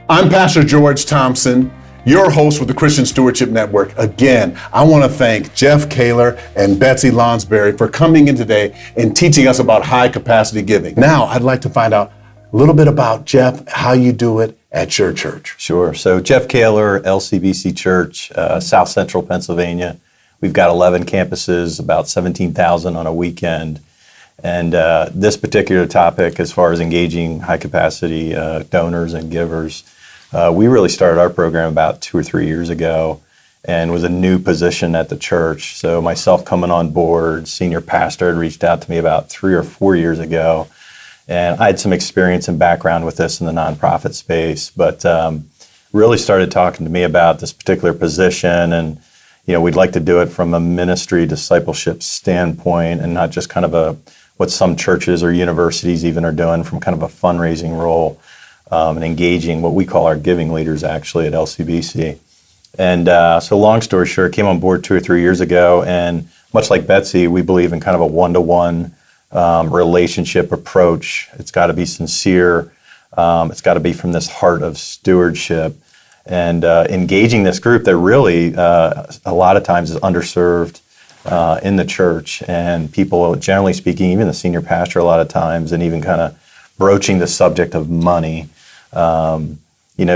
I'm Pastor George Thompson, your host with the Christian Stewardship Network. Again, I want to thank Jeff Kaler and Betsy Lonsberry for coming in today and teaching us about high capacity giving. Now, I'd like to find out a little bit about Jeff, how you do it at your church. Sure. So Jeff Kaler, LCBC Church, South Central Pennsylvania. We've got 11 campuses, about 17,000 on a weekend. And this particular topic, as far as engaging high capacity donors and givers, we really started our program about 2 or 3 years ago and was a new position at the church. So myself coming on board, senior pastor had reached out to me about 3 or 4 years ago. And I had some experience and background with this in the nonprofit space, but really started talking to me about this particular position. And, you know, we'd like to do it from a ministry discipleship standpoint and not just kind of what some churches or universities even are doing from kind of a fundraising role. And engaging what we call our giving leaders actually at LCBC. And so long story short, came on board 2 or 3 years ago, and much like Betsy, we believe in kind of a one-to-one relationship approach. It's got to be sincere. It's got to be from this heart of stewardship. And engaging this group that really a lot of times is underserved in the church, and people, generally speaking, even the senior pastor a lot of times, and even kind of broaching the subject of money,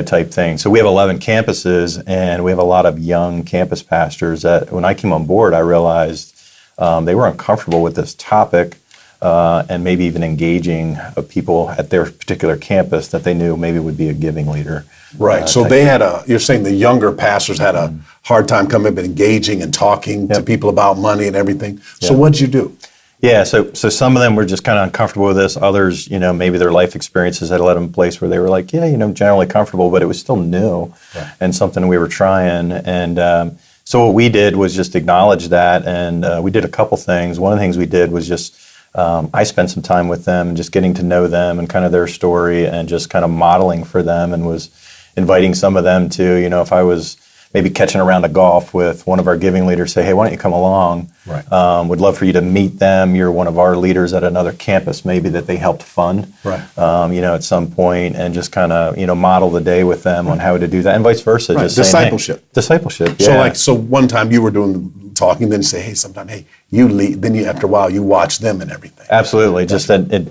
type thing. So we have 11 campuses, and we have a lot of young campus pastors that when I came on board, I realized they were uncomfortable with this topic and maybe even engaging people at their particular campus that they knew maybe would be a giving leader. Right. So they you're saying the younger pastors had a hard time coming up and engaging and talking to people about money and everything. So what'd you do? Yeah, so some of them were just kind of uncomfortable with this. Others, maybe their life experiences had led them to a place where they were like, generally comfortable, but it was still new and something we were trying. And so what we did was just acknowledge that, and we did a couple things. One of the things we did was just, I spent some time with them and just getting to know them and kind of their story and just kind of modeling for them, and was inviting some of them to, if I was maybe catching a round of golf with one of our giving leaders, say, hey, why don't you come along? Right. Would love for you to meet them. You're one of our leaders at another campus, maybe that they helped fund, right. At some point, and just kind of, model the day with them on how to do that, and vice versa. Right. Just discipleship. Saying, hey, discipleship. Yeah. So one time you were doing talking, then you say, hey, sometime, hey, you lead. Then after a while, you watch them and everything. Absolutely. Just that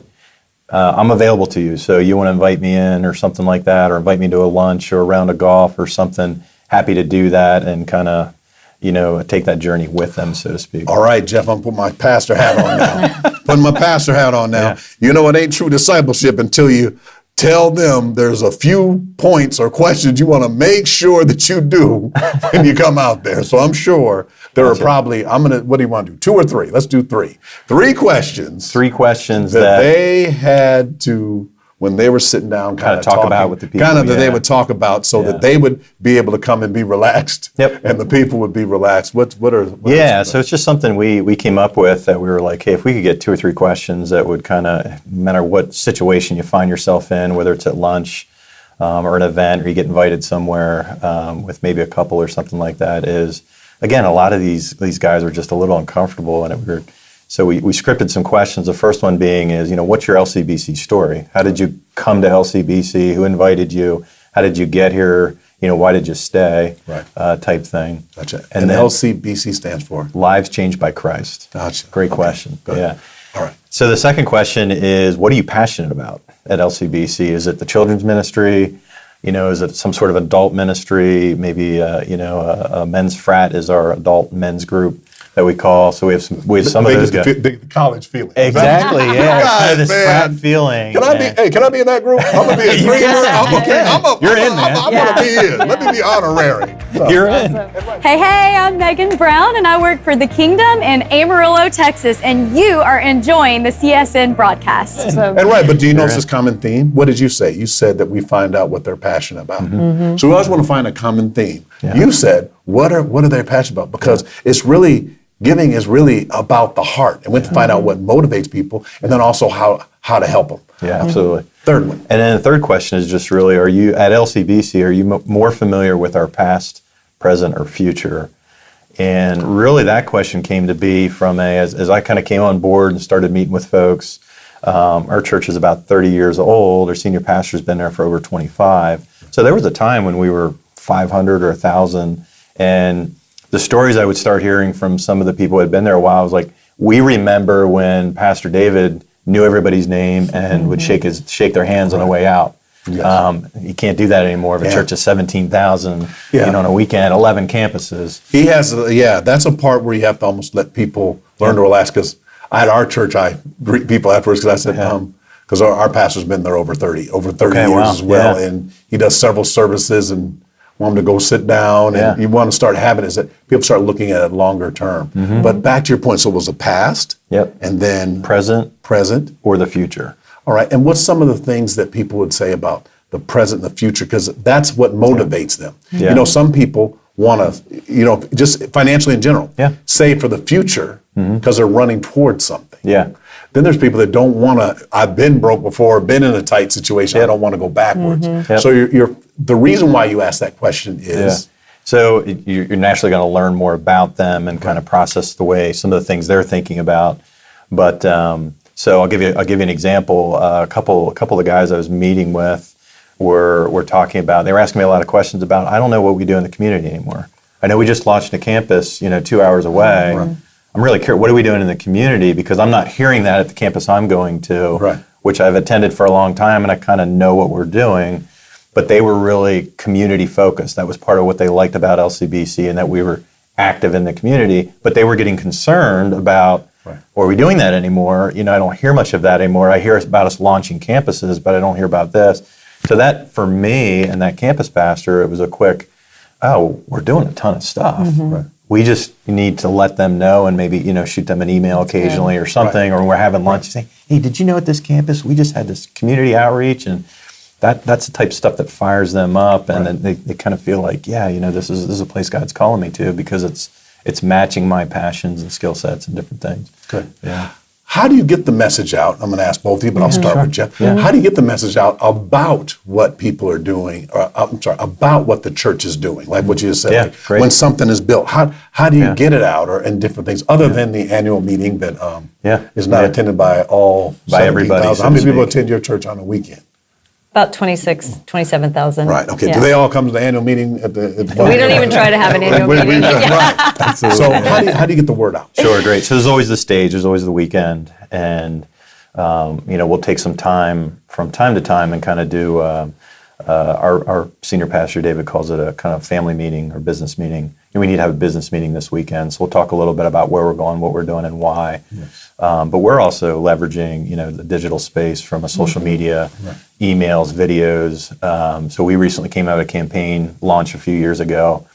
I'm available to you. So you want to invite me in or something like that, or invite me to a lunch or a round of golf or something. Happy to do that and kind of, take that journey with them, so to speak. All right, Jeff, I'm putting my pastor hat on now. Putting my pastor hat on now. Yeah. It ain't true discipleship until you tell them there's a few points or questions you want to make sure that you do when you come out there. So I'm sure there are probably, what do you want to do? 2 or 3? Let's do 3. 3 questions. 3 questions that they had to, when they were sitting down, kind of talk talking, about with the people. That they would talk about so that they would be able to come and be relaxed. Yep. And the people would be relaxed. What are so it's just something we came up with that we were like, hey, if we could get 2 or 3 questions that would kind of, no matter what situation you find yourself in, whether it's at lunch or an event, or you get invited somewhere with maybe a couple or something like that, is, again, a lot of these guys were just a little uncomfortable, and so we scripted some questions. The first one being is, what's your LCBC story? How did you come to LCBC? Who invited you? How did you get here? Why did you stay? Right. Type thing. Gotcha. And then LCBC stands for? Lives Changed by Christ. Gotcha. Great question. Good. Yeah. All right. So the second question is, what are you passionate about at LCBC? Is it the children's ministry? Is it some sort of adult ministry? Maybe, a men's frat is our adult men's group that we call. So we have some of those guys. The college feeling. Exactly, yeah. Kind of this frat feeling. Can I be in that group? I'm going to be a dreamer. You're in, man. I'm going to be in. Let me be honorary. So. You're in. Hey, I'm Megan Brown, and I work for the Kingdom in Amarillo, Texas, and you are enjoying the CSN broadcast. But do you notice this common theme? What did you say? You said that we find out what they're passionate about. Mm-hmm. So we always want to find a common theme. Yeah. You said, what are they passionate about? Because giving is really about the heart, and we have to find out what motivates people, and then also how to help them. Yeah, absolutely. Third one. And then the third question is just really, are you at LCBC, are you more familiar with our past, present, or future? And really that question came to be from as I kind of came on board and started meeting with folks, Our church is about 30 years old. Our senior pastor's been there for over 25. So there was a time when we were 500 or 1,000. And the stories I would start hearing from some of the people who had been there a while was like, we remember when Pastor David knew everybody's name and would shake their hands on the way out. Yes. You can't do that anymore. If a church of 17,000, on a weekend, 11 campuses. He has, that's a part where you have to almost let people learn to relax. Because at our church, I greet people afterwards because I said, because our pastor's been there over 30 years as well. Yeah. And he does several services and want them to go sit down. And you want to start having is that people start looking at it longer term. Mm-hmm. But back to your point, so it was the past and then present, or the future. All right. And what's some of the things that people would say about the present and the future? Because that's what motivates them. Yeah. You know, some people want to, just financially in general, save for the future because they're running towards something. Yeah. Then there's people that don't want to, I've been broke before, been in a tight situation, I don't want to go backwards. So the reason why you ask that question is? So you're naturally going to learn more about them and kind of process the way, some of the things they're thinking about. But so I'll give you an example. A couple of the guys I was meeting with were talking about, they were asking me a lot of questions about, I don't know what we do in the community anymore. I know we just launched a campus, 2 hours away. Right. I'm really curious, what are we doing in the community? Because I'm not hearing that at the campus I'm going to, which I've attended for a long time, and I kind of know what we're doing. But they were really community focused. That was part of what they liked about LCBC, and that we were active in the community. But they were getting concerned about, are we doing that anymore? I don't hear much of that anymore. I hear about us launching campuses, but I don't hear about this. So that, for me and that campus pastor, it was a quick, we're doing a ton of stuff. We just need to let them know and maybe, shoot them an email occasionally or something, or we're having lunch saying, hey, did you know at this campus, we just had this community outreach, and that's the type of stuff that fires them up, and then they kind of feel like, this is a place God's calling me to because it's matching my passions and skill sets and different things. Good. Yeah. How do you get the message out? I'm going to ask both of you, but I'll start with Jeff. Yeah. How do you get the message out about what people are doing, or about what the church is doing? Like what you just said, when something is built, how do you get it out, or and different things other than the annual meeting that is not attended by everybody? How many people attend your church on a weekend? About 27,000. Right. Okay. Do they all come to the annual meeting at the We don't even try to have an annual meeting. Right. So how do you get the word out? Sure. Great. So there's always the stage. There's always the weekend, and we'll take some time from time to time and kind of do. Our senior pastor David calls it a kind of family meeting or business meeting. And we need to have a business meeting this weekend, so we'll talk a little bit about where we're going, what we're doing, and why. Yes. But we're also leveraging, the digital space from a social media, emails, videos. So we recently came out of a campaign launch a few years ago.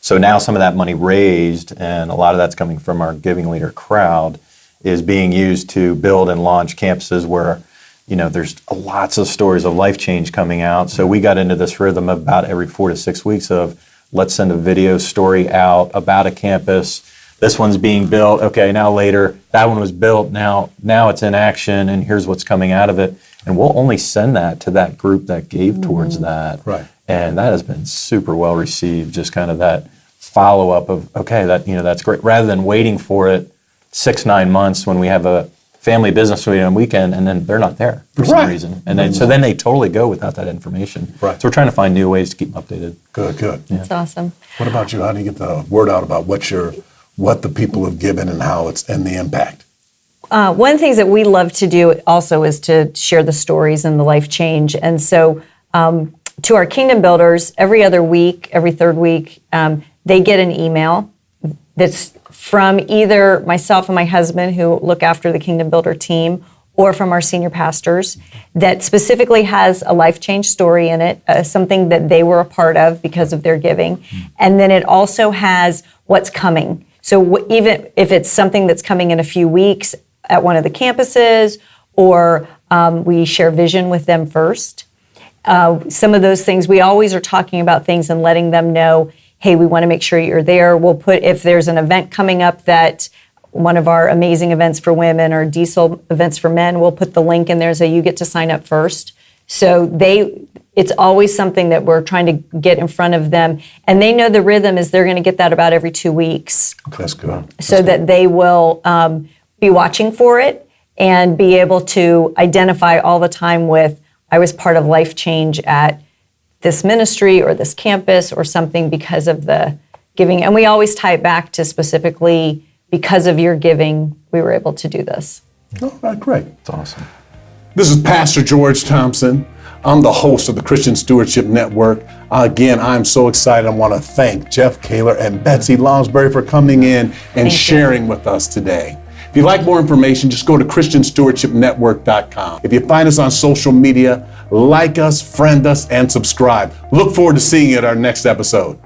So now some of that money raised, and a lot of that's coming from our Giving Leader crowd, is being used to build and launch campuses where, there's lots of stories of life change coming out. So we got into this rhythm about every 4 to 6 weeks of, let's send a video story out about a campus. This one's being built. Okay, now later, that one was built. Now it's in action, and here's what's coming out of it. And we'll only send that to that group that gave towards that. Right. And that has been super well received, just kind of that follow-up of, okay, that's great. Rather than waiting for it 6-9 months when we have a family business meeting on a weekend, and then they're not there for some reason. And then, so then they totally go without that information. Right. So we're trying to find new ways to keep them updated. Good. Yeah. That's awesome. What about you? How do you get the word out about what the people have given and how it's and the impact? One of the things that we love to do also is to share the stories and the life change. And so to our Kingdom Builders, every other week, every third week, they get an email that's from either myself and my husband, who look after the Kingdom Builder team, or from our senior pastors, that specifically has a life change story in it, something that they were a part of because of their giving. And then it also has what's coming. So even if it's something that's coming in a few weeks at one of the campuses, or we share vision with them first. Some of those things, we always are talking about things and letting them know, hey, we want to make sure you're there. We'll put, if there's an event coming up that one of our amazing events for women or diesel events for men, we'll put the link in there so you get to sign up first. So it's always something that we're trying to get in front of them. And they know the rhythm is they're going to get that about every 2 weeks. That's good. So that they will be watching for it. and be able to identify all the time with, I was part of life change at this ministry or this campus or something because of the giving. And we always tie it back to specifically because of your giving, we were able to do this. All right, great. It's awesome. This is Pastor George Thompson. I'm the host of the Christian Stewardship Network. Again, I'm so excited. I want to thank Jeff Kaler and Betsy Lonsberry for coming in and sharing with us today. If you'd like more information, just go to ChristianStewardshipNetwork.com. If you find us on social media, like us, friend us, and subscribe. Look forward to seeing you at our next episode.